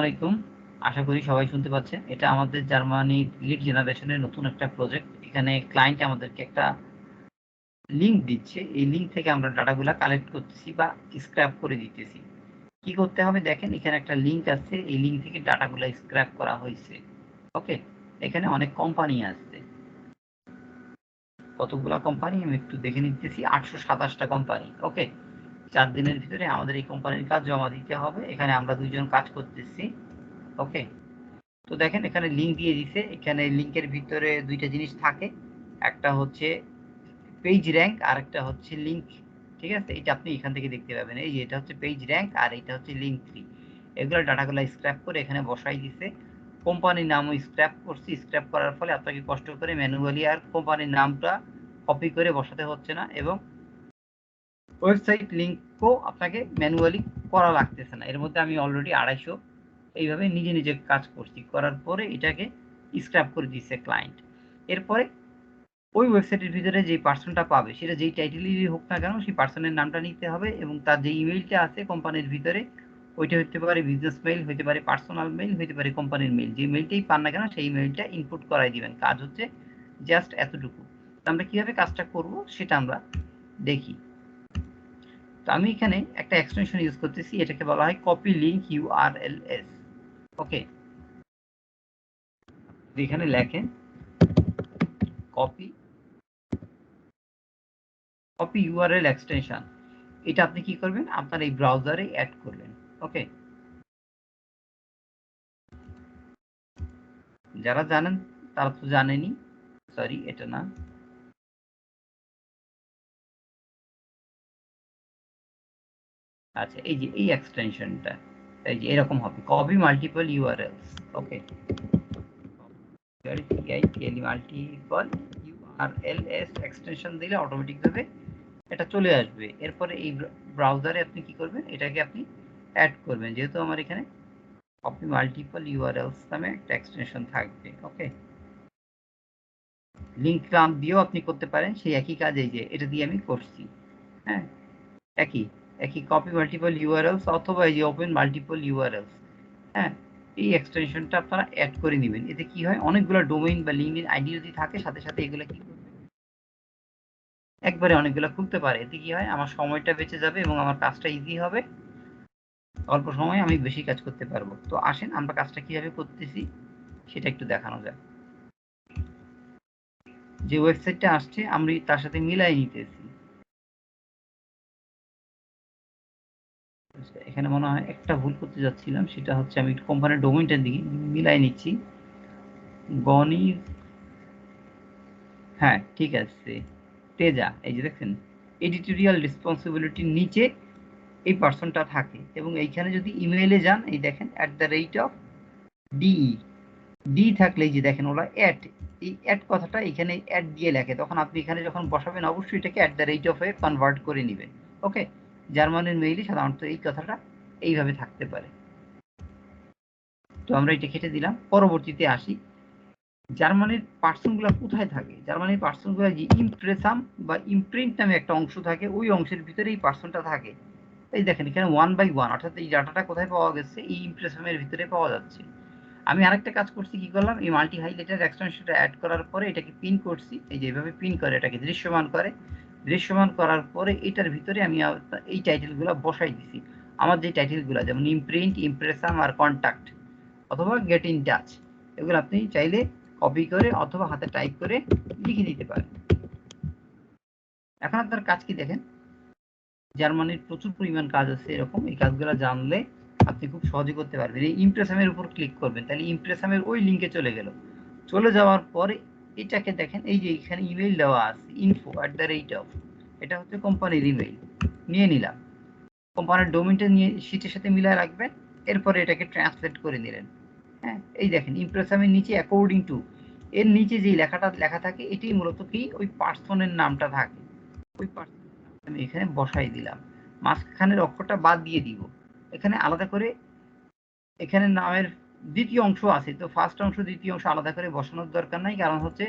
আসসালামাইকুম, আশা করি সবাই শুনতে পাচ্ছেন। এটা আমাদের জার্মানি লিড জেনারেশনের নতুন একটা প্রজেক্ট। এখানে ক্লায়েন্ট আমাদেরকে একটা লিঙ্ক দিচ্ছে, এই লিঙ্ক থেকে আমরা ডাটাগুলা কালেক্ট করতেছি বা স্ক্র্যাপ করে দিতেছি। কি করতে হবে দেখেন, এখানে একটা লিঙ্ক আছে, এই লিঙ্ক থেকে ডাটাগুলা স্ক্র্যাপ করা হয়েছে। ওকে, এখানে অনেক কোম্পানি আছে, কতগুলা কোম্পানি আমি একটু দেখে নিতেছি, 827টা কোম্পানি। ওকে, 4 দিনের ভিতরে আমাদের এই কোম্পানির কাজ জমা দিতে হবে। এখানে আমরা 2 জন কাজ করতেছি। ওকে, তো দেখেন এখানে লিঙ্ক দিয়ে দিছে। এখানে লিঙ্কের ভিতরে দুইটা জিনিস থাকে, একটা হচ্ছে পেজ র্যাঙ্ক আর একটা হচ্ছে লিঙ্ক। ঠিক আছে, এটা আপনি এখান থেকে দেখতে পাবেন। এই যে এটা হচ্ছে পেজ র্যাঙ্ক আর এটা হচ্ছে লিঙ্ক 3। এগুলো ডাটাগুলো স্ক্র্যাপ করে এখানে বসাই দিছে। কোম্পানির নামও স্ক্র্যাপ করছি। স্ক্র্যাপ করার ফলে আপনাকে কষ্ট করে ম্যানুয়ালি আর কোম্পানির নামটা কপি করে বসাতে হচ্ছে না, এবং ওয়েবসাইট লিঙ্কও আপনাকে ম্যানুয়ালি করা লাগতেছে না। এর মধ্যে আমি অলরেডি 250 এইভাবে নিজে নিজে কাজ করছি, করার পরে এটাকে স্ক্র্যাপ করে দিচ্ছে ক্লায়েন্ট। এরপরে ওই ওয়েবসাইটের ভিতরে যে পার্সনটা পাবে, সেটা যেই টাইটেলেরই হোক না কেন, সেই পার্সনের নামটা নিতে হবে, এবং তার যে ইমেইলটা আছে কোম্পানির ভিতরে, ওইটা হতে পারে বিজনেস মেইল, হতে পারে পার্সোনাল মেইল, হতে পারে কোম্পানির মেইল। যে মেইলটাই পান না কেন সেই মেইলটা ইনপুট করাই দিবেন। কাজ হচ্ছে জাস্ট এতটুকু। তো আমরা কিভাবে কাজটা করব সেটা আমরা দেখি। তো আমি এখানে একটা এক্সটেনশন ইউজ করতেছি, এটাকে বলা হয় কপি লিঙ্ক ইউআরএলএস। ওকে, এখানে লেখেন কপি ইউআরএল এক্সটেনশন। এটা আপনি কি করবেন, আপনার এই ব্রাউজারে অ্যাড করবেন। ওকে, যারা জানেন তারা তো জানেনই। সরি, এটা না, আচ্ছা এই যে এই এক্সটেনশনটা, এই যে এরকম হবে, কপি মাল্টিপল ইউআরএলস। ওকে, মাল্টিপল ইউআরএলএস এক্সটেনশন দিলে অটোমেটিক ভাবে এটা চলে আসবে। এরপরে এই ব্রাউজারে আপনি কি করবেন, এটাকে আপনি অ্যাড করবেন। যেহেতু আমার এখানে কপি মাল্টিপল ইউআরএলস নামে একটা এক্সটেনশন থাকবে। ওকে, লিঙ্ক নাম দিয়েও আপনি করতে পারেন, সেই একই কাজ এই যে এটা দিয়ে আমি করছি। হ্যাঁ, একই একই কপি মাল্টিপল ইউআরএলস অথবা এই যে ওপেন মাল্টিপল ইউআরএলস। হ্যাঁ, এই এক্সটেনশনটা আপনারা অ্যাড করে নেবেন। এতে কি হয়, অনেকগুলো ডোমেইন বা লিঙ্কডিন আইডি যদি থাকে, সাথে সাথে এগুলো কি করবে, একবারে অনেকগুলো খুলতে পারে। এতে কি হয়, আমার সময়টা বেঁচে যাবে এবং আমার কাজটা ইজি হবে। অল্প সময়ে আমি বেশি কাজ করতে পারবো। তো আসেন আমরা কাজটা কিভাবে করতেছি সেটা একটু দেখানো যায়। যে ওয়েবসাইটটা আসছে আমি তার সাথে মিলাই নিতেছি। এখানে মনে হয় একটা ভুল করতে যাচ্ছিলাম, সেটা হচ্ছে আমি কোম্পানির ডোমেইনটার দিকে মিলাই নিচ্ছি। গনি, হ্যাঁ ঠিক আছে, তেজা। এই যে দেখছেন, এডিটোরিয়াল রেসপন্সিবিলিটির নিচে এই পার্সনটা থাকে, এবং এইখানে যদি ইমেইলে যান, এই দেখেন @ডিই, ডি থাকলে এই যে দেখেন ওরা অ্যাড, এই অ্যাড কথাটা এখানে অ্যাড দিয়ে লেখে। তখন আপনি এখানে যখন বসাবেন অবশ্যই এটাকে @এ কনভার্ট করে নেবেন। ওকে, জার্মানের মেইলে সাধারণত এই কথাটা এইভাবে থাকতে পারে। তো আমরা এটা কেটে দিলাম। পরবর্তীতে আসি, জার্মানির পার্সনগুলো কোথায় থাকে। জার্মানির পার্সনগুলো যে ইমপ্রেসাম বা ইমপ্রিন্ট নামে একটা অংশ থাকে, ওই অংশের ভিতরে এই পার্সনটা থাকে। এই দেখেন এখানে 1/1, অর্থাৎ এই ডাটাটা কোথায় পাওয়া গেছে, এই ইমপ্রেসামের ভিতরে পাওয়া যাচ্ছে। আমি আরেকটা কাজ করছি, কি করলাম, এই মাল্টি হাইলাইটার এক্সটেনশনটা অ্যাড করার পরে এটাকে পিন করছি। এই যে এভাবে পিন করে এটাকে দৃশ্যমান করে। দৃশ্যমান করার পরে এটার ভিতরে আমি এই টাইটেলগুলো বসাই দিছি। আমার যে টাইটেলগুলো, যেমন ইমপ্রিন্ট, ইমপ্রেসাম আর কন্ট্যাক্ট অথবা গেট ইন টাচ, এগুলো আপনি চাইলে কপি করে অথবা হাতে টাইপ করে লিখে দিতে পারেন। এখন আপনার কাজ কি দেখেন, জার্মানির প্রচুর পরিমাণ কাজ আছে এরকম। এই কাজগুলো জানলে আপনি খুব সহজে করতে পারবেন। এই ইমপ্রেসামের উপর ক্লিক করবেন, তাহলে ইমপ্রেসামের ওই লিঙ্কে চলে গেল। চলে যাওয়ার পরে এটাকে দেখেন, এই যে এখানে ইমেইল দেওয়া আছে info@, এটা হচ্ছে কোম্পানির ইমেইল। নিয়ে নিলাম, কোম্পানির ডোমেইনটা নিয়ে শীটের সাথে মিলায় রাখবেন। এরপরে এটাকে ট্রান্সলেট করে নিলেন। হ্যাঁ, এই দেখেন ইমপ্রেসামের নিচে অ্যাকর্ডিং টু, এর নিচে যে লেখাটা লেখা থাকে, এটাই মূলত কি ওই পার্সনের নামটা থাকে। ওই পার্সনের নামটা আমি এখানে বসাই দিলাম। মাঝখানের অক্ষরটা বাদ দিয়ে দিব। এখানে আলাদা করে, এখানে নামের দ্বিতীয় অংশ আছে, তো ফার্স্ট অংশ দ্বিতীয় অংশ আলাদা করে বসানোর দরকার নাই। কারণ হচ্ছে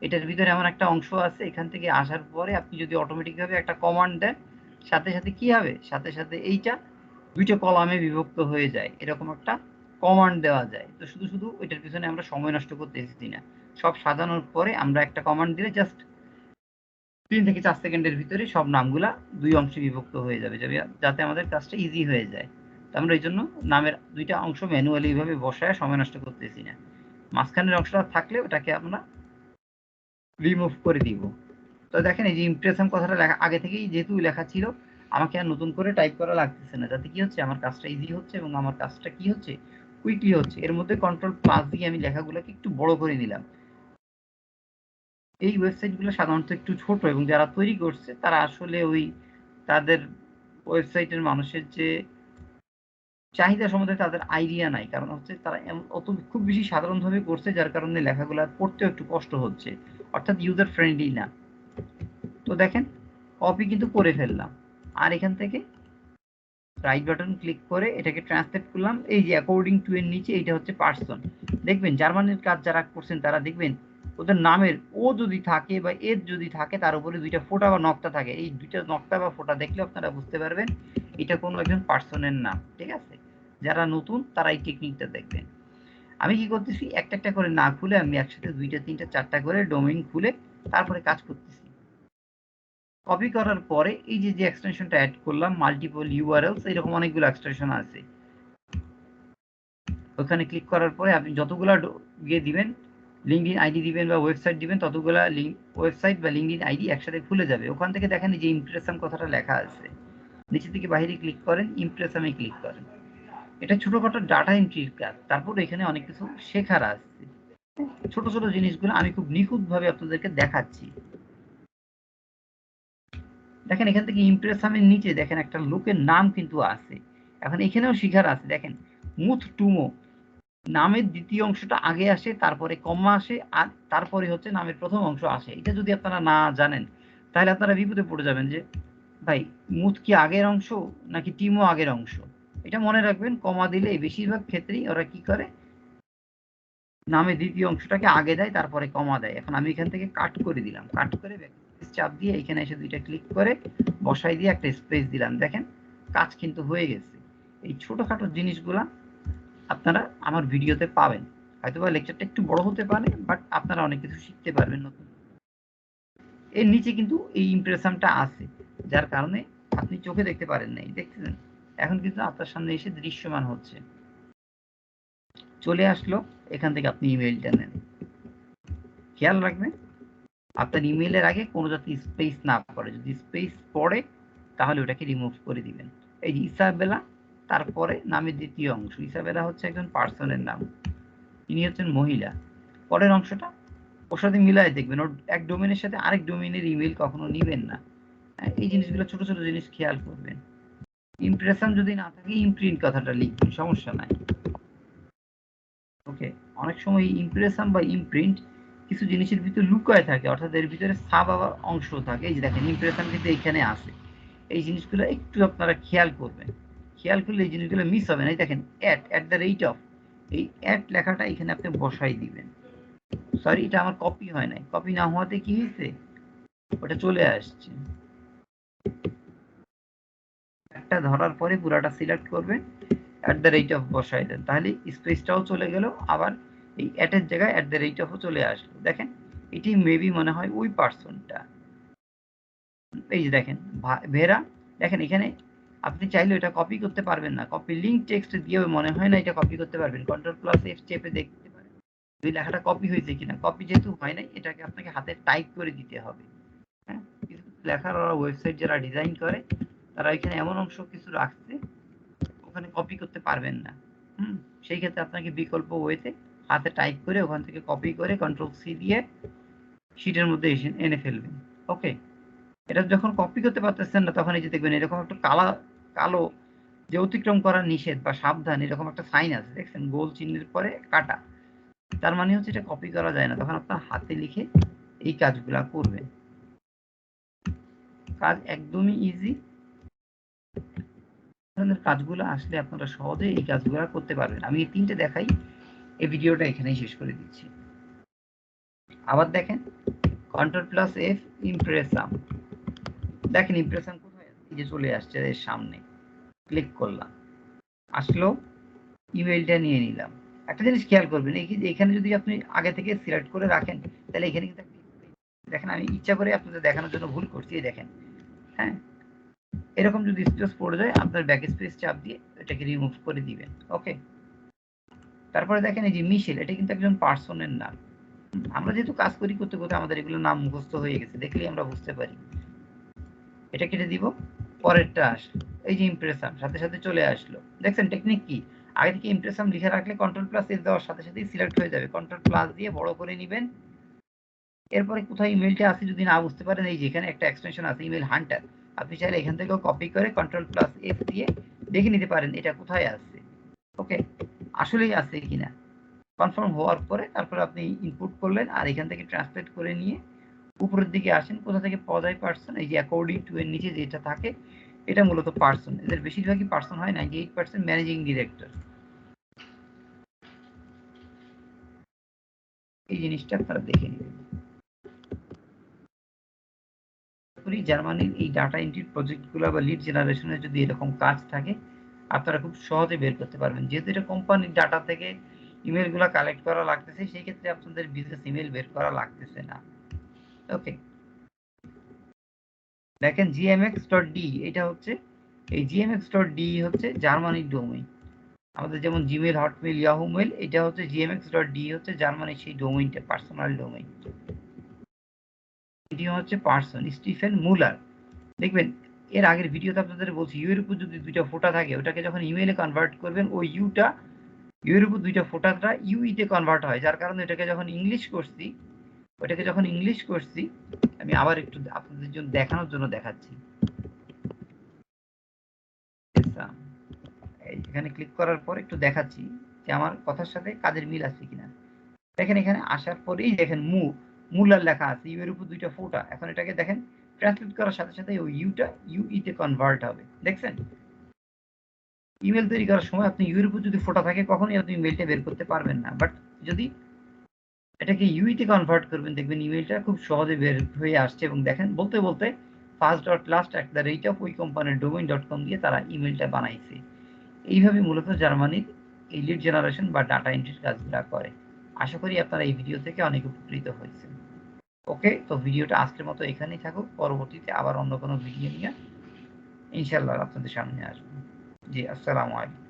এটার ভিতরে এমন একটা অংশ আছে, এখান থেকে আসার পরে আপনি যদি অটোমেটিকভাবে একটা কমান্ড দেন, সাথে সাথে কি হবে, সাথে সাথে এইটা দুইটা কলামে বিভক্ত হয়ে যায়, এরকম একটা কমান্ড দেওয়া যায়। তো শুধু শুধু ওইটার পিছনে আমরা সময় নষ্ট করতেছি না। সব সাজানোর পরে আমরা একটা কমান্ড দিলে জাস্ট 3 থেকে 4 সেকেন্ডের ভিতরে সব নামগুলা 2 অংশে বিভক্ত হয়ে যাবে, যাতে আমাদের কাজটা ইজি হয়ে যায়। তো আমরা এই জন্য নামের 2টা অংশ ম্যানুয়ালি এইভাবে বসায় সময় নষ্ট করতেছি না। মাঝখানের অংশটা থাকলে ওটাকে আমরা রিমুভ করে দিব। তো দেখেন এই যে ইমপ্রেশন কথাটা লেখা আগে থেকেই যেহেতু লেখা ছিল, আমাকে আর নতুন করে টাইপ করা লাগতেছে না, যাতে কি হচ্ছে আমার কাজটা ইজি হচ্ছে এবং আমার কাজটা কি হচ্ছে কুইকলি হচ্ছে। এর মধ্যে কন্ট্রোল প্লাস দিয়ে আমি লেখাগুলোকে একটু বড় করে নিলাম। এই ওয়েবসাইটগুলো সাধারণত একটু ছোট এবং যারা তৈরি করছে তারা আসলে ওই তাদের ওয়েবসাইটের মানুষের যে চাহিদা সম্বন্ধে তাদের আইডিয়া নাই, কারণ হচ্ছে তারা অত খুব বেশি সাধারণভাবে করছে, যার কারণে লেখাগুলো পড়তেও একটু কষ্ট হচ্ছে, অর্থাৎ ইউজার ফ্রেন্ডলি না। তো দেখেন কপি কিন্তু করে ফেললাম, আর এখান থেকে রাইট বাটন ক্লিক করে এটাকে ট্রান্সলেট করলাম। এই যে অ্যাকর্ডিং টু এর নিচে এইটা হচ্ছে পার্সন। দেখবেন জার্মানির কাজ যারা করছেন তারা দেখবেন ওদের নামের ও যদি থাকে বা এর যদি থাকে তার উপরে 2টা ফোঁটা বা নকটা থাকে। এই 2টা নকটা বা ফোঁটা দেখলে আপনারা বুঝতে পারবেন এটা কোনো একজন পার্সনের নাম। ঠিক আছে, যারা নতুন তারা এই টেকনিকটা দেখবেন। আমি কি করতেছি, একটা একটা করে না খুলে আমি একসাথে 2টা 3টা 4টা করে ডোমেইন খুলে তারপরে কাজ করতেছি। কপি করার পরে এই যে এক্সটেনশনটা অ্যাড করলাম মাল্টিপল ইউআরএলস, এরকম অনেকগুলো এক্সটেনশন আছে। ওখানে ক্লিক করার পরে আপনি যতগুলা ইয়ে দিবেন, লিঙ্কডইন আইডি দিবেন বা ওয়েবসাইট দিবেন, ততগুলা ওয়েবসাইট বা লিঙ্কডইন আইডি একসাথে খুলে যাবে। ওখান থেকে দেখেন যে ইমপ্রেশন কথাটা লেখা আছে, নিচে থেকে বাইরে ক্লিক করেন, ইমপ্রেশনে ক্লিক করেন। এটা ছোটখাটো ডাটা এন্ট্রির কাজ। তারপর এখানে অনেক কিছু শেখার আছে, ছোট ছোট জিনিসগুলো আমি খুব নিখুঁতভাবে আপনাদেরকে দেখাচ্ছি। দেখেন এখান থেকে ইমপ্রেশনের নিচে দেখেন একটা লোকের নাম কিন্তু আছে। এখন এখানেও শিখার আছে। দেখেন মুথ টুমো, নামের দ্বিতীয় অংশটা আগে আসে, তারপরে কমা আসে, আর তারপরে হচ্ছে নামের প্রথম অংশ আসে। এটা যদি আপনারা না জানেন তাহলে আপনারা বিপদে পড়ে যাবেন যে ভাই মুথ কি আগের অংশ নাকি টিমো আগের অংশ। এটা মনে রাখবেন, কমা দিলে বেশিরভাগ ক্ষেত্রেই ওরা কি করে নামের দ্বিতীয় অংশটাকে আগে দেয় তারপরে কমা দেয়। এখন আমি এখান থেকে কাট করে দিলাম, কাট করে চাপ দিয়ে এখানে এসে 2টা ক্লিক করে বসাই দিয়ে একটা স্পেস দিলাম। দেখেন কাজ কিন্তু হয়ে গেছে। এই ছোটখাটো জিনিসগুলা আপনারা আমার ভিডিওতে পাবেন। হয়তোবা লেকচারটা একটু বড় হতে পারে, বাট আপনারা অনেক কিছু শিখতে পারবেন নতুন। এর নিচে কিন্তু এই ইমপ্রেশনটা আছে, যার কারণে আপনি চোখে দেখতে পারেন নাই, দেখতেছেন এখন কিন্তু আপনার সামনে এসে দৃশ্যমান হচ্ছে। চলে আসলো, এখান থেকে আপনি ইমেইলটা নেন। খেয়াল রাখবেন আপনার ইমেইলের আগে কোনো যাতে স্পেস না পড়ে, যদি স্পেস পড়ে তাহলে ওটাকে রিমুভ করে দিবেন। এই যে ইসাবেলা, তারপরে নামের দ্বিতীয় অংশ, ইসাবেলা হচ্ছে একজন পার্সনের নাম, তিনি হচ্ছেন মহিলা। পরের অংশটা ওর সাথে মিলাই দেখবেন, ওর এক ডোমেনের সাথে আরেক ডোমেনের ইমেইল কখনো নিবেন না। এই জিনিসগুলো ছোট ছোট জিনিস খেয়াল করবেন। ইমপ্রেশন যদি না থাকে ইমপ্রিন্ট কথাটা লিখবেন, সমস্যা নাই। ওকে, অনেক সময় ইমপ্রেশন বা ইমপ্রিন্ট কিছু জিনিসের ভিতরে লুকায় থাকে, অর্থাৎ এর ভিতরে সাব আবার অংশ থাকে। এই যে দেখেন ইমপ্রেশন কিন্তু এইখানে আছে। এই জিনিসগুলো একটু আপনারা খেয়াল করবেন, খেয়াল করলে এই জিনিসগুলো মিস হবে না। এই দেখেন অ্যাট দ্য রেট অফ, এই অ্যাট লেখাটা এখানে আপনি বসাই দিবেন। সরি, এটা আমার কপি হয় নাই, কপি না হওয়াতে কি হয়েছে ওটা চলে আসছে। একটা ধরার পরে পুরাটা সিলেক্ট করবেন, অ্যাট দ্য রেট অফ বসাই দেন, তাহলে স্পেসটাও চলে গেল, আবার এই অ্যাটের জায়গায় অ্যাট দ্য রেট অফও চলে আসলো। দেখেন এটি মেবি মনে হয় ওই পার্সনটা। এই যে দেখেন ভেরা, দেখেন এখানে আপনি চাইলে এটা কপি করতে পারবেন না, কপি লিঙ্ক টেক্সট দিয়েও মনে হয় না এটা কপি করতে পারবেন। কন্ট্রোল প্লাস এফ চেপে দেখতে পারেন ওই লেখাটা কপি হয়েছে কিনা। কপি যেহেতু হয় নাই, এটাকে আপনাকে হাতে টাইপ করে দিতে হবে। হ্যাঁ, কিছু লেখার ওরা ওয়েবসাইট যারা ডিজাইন করে তারা এখানে এমন অংশ কিছু রাখছে ওখানে কপি করতে পারবেন না। সেই ক্ষেত্রে আপনাকে বিকল্প ওয়েতে হাতে টাইপ করে ওখান থেকে কপি করে কন্ট্রোল সি দিয়ে শিটের মধ্যে এনে ফেলবেন। ওকে, এটা যখন কপি করতে পারতেছেন না তখন এই যে দেখবেন এরকম একটা কালো যে অতিক্রম করা নিষেধ বা সাবধান এরকম একটা সাইন আছে, দেখছেন গোল চিহ্নের পরে কাটা, তার মানে হচ্ছে এটা কপি করা যায় না। তখন আপনার হাতে লিখে এই কাজগুলা করবেন। কাজ একদমই ইজি, ধরনের কাজগুলো আসলে আপনারা সহজে এই কাজগুলো করতে পারবেন। আমি এই 3টে দেখাই, এই ভিডিওটা এখানেই শেষ করে দিচ্ছি। আবার দেখেন কন্ট্রোল প্লাস এফ ইমপ্রেশন, দেখেন ইমপ্রেশন কোথায় আছে, এই যে চলে আসছে এর সামনে, ক্লিক করলাম, আসলো ইমেলটা নিয়ে নিলাম। একটা জিনিস খেয়াল করবেন, এখানে যদি আপনি আগে থেকে সিলেক্ট করে রাখেন তাহলে এখানে কিন্তু দেখেন আমি ইচ্ছা করে আপনাদের দেখানোর জন্য ভুল করছি, দেখেন হ্যাঁ, এরকম যদি স্পেস পড়ে যায় আপনার ব্যাক স্পেস চাপ দিয়ে এটাকে রিমুভ করে দিবেন। ওকে, তারপরে দেখেন এই যে মিশেল, এটা কিন্তু একজন পার্সনের নাম। আমরা যেহেতু কাজ করি করতে করতে আমাদের এগুলো নাম মুখস্থ হয়ে গেছে, দেখলেই আমরা বুঝতে পারি। এটা কেটে দিব, পরেরটা আসলো, এই যে ইমপ্রেশন সাথে সাথে চলে আসলো। দেখছেন টেকনিক কি, আগে থেকে ইমপ্রেশন লিখে রাখলে কন্ট্রোল প্লাস এস দেওয়ার সাথে সাথেই সিলেক্ট হয়ে যাবে। কন্ট্রোল প্লাস দিয়ে বড় করে নেবেন। এরপরে কোথায় ইমেলটা আছে যদি না বুঝতে পারেন, এই যেখানে একটা এক্সটেনশন আছে ইমেল হান্টার, আপনি চাইলে এখান থেকেও কপি করে কন্ট্রোল প্লাস এফ দিয়ে দেখে নিতে পারেন এটা কোথায় আছে। ওকে, আসলেই আছে কিনা কনফার্ম হওয়ার পরে তারপরে আপনি ইনপুট করলেন, আর এখান থেকে ট্রান্সলেট করে নিয়ে উপরের দিকে আসেন, কোথা থেকে পাওয়া যায় পার্সন, এই যে অ্যাকর্ডিং টু এর নিচে যেটা থাকে এটা মূলত পার্সন। এদের বেশিরভাগই পার্সন হয়, 98% ম্যানেজিং ডিরেক্টর। এই জিনিসটা আপনারা দেখে নেবেন। জার্মানির এই ডাটা এন্ট্রির প্রজেক্টগুলো বা লিড জেনারেশনের যদি এরকম কাজ থাকে আপনারা খুব সহজে বের করতে পারবেন। যেহেতু এটা কোম্পানির ডাটা থেকে ইমেলগুলো কালেক্ট করা লাগতেছে, সেই ক্ষেত্রে আপনাদের বিজনেস ইমেল বের করা লাগতেছে না। ওকে, দেখেন gmx.de, এটা হচ্ছে এই gmx.de হচ্ছে জার্মানির ডোমেইন। আমাদের যেমন জিমেল, হটমেল, ইয়াহু মেল, এটা হচ্ছে gmx.de হচ্ছে জার্মানির সেই ডোমেইনটা, পার্সোনাল ডোমেইন। এটি হচ্ছে পার্সন স্টিফেন মুলার। দেখবেন এর আগের ভিডিওতে আপনাদের বলছি, ইউ এর উপর যদি দুইটা ফোঁটা থাকে ওটাকে যখন ইমেইলে কনভার্ট করবেন ওই ইউ এর উপর দুইটা ফোঁটাটা ইউইতে কনভার্ট হয়, যার কারণে এটাকে যখন ইংলিশ করছি, আমি আবার একটু আপনাদের জন্য দেখানোর জন্য দেখাচ্ছি। এখানে ক্লিক করার পর একটু দেখাচ্ছি যে আমার কথার সাথে কাজের মিল আছে কিনা। দেখেন এখানে আসার পরেই দেখেন মুলার লেখা আছে, ইউ এর উপর দুইটা ফোঁটা। এখন এটাকে দেখেন ট্রান্সলেট করার সাথে সাথে ওই ইউটা ইউইতে কনভার্ট হবে। দেখছেন, ইমেল তৈরি করার সময় আপনি ইউ এর উপর যদি ফোঁটা থাকে কখনোই আপনি ইমেলটা বের করতে পারবেন না, বাট যদি এটাকে ইউইতে কনভার্ট করবেন দেখবেন ইমেলটা খুব সহজে বের হয়ে আসছে। এবং দেখেন বলতে বলতে first.last@of ওই কোম্পানির domain.com দিয়ে তারা ইমেলটা বানাইছে। এইভাবে মূলত জার্মানির এই লিড জেনারেশন বা ডাটা এন্ট্রির কাজগুলা করে। আশা করি আপনারা এই ভিডিও থেকে অনেক উপকৃত হয়েছেন। ওকে, তো ভিডিওটা আজকের মতো এখানেই থাকুক, পরবর্তীতে আবার অন্য কোনো ভিডিও নিয়ে ইনশাল্লাহ আপনাদের সামনে আসবো। জি, আসসালামু আলাইকুম।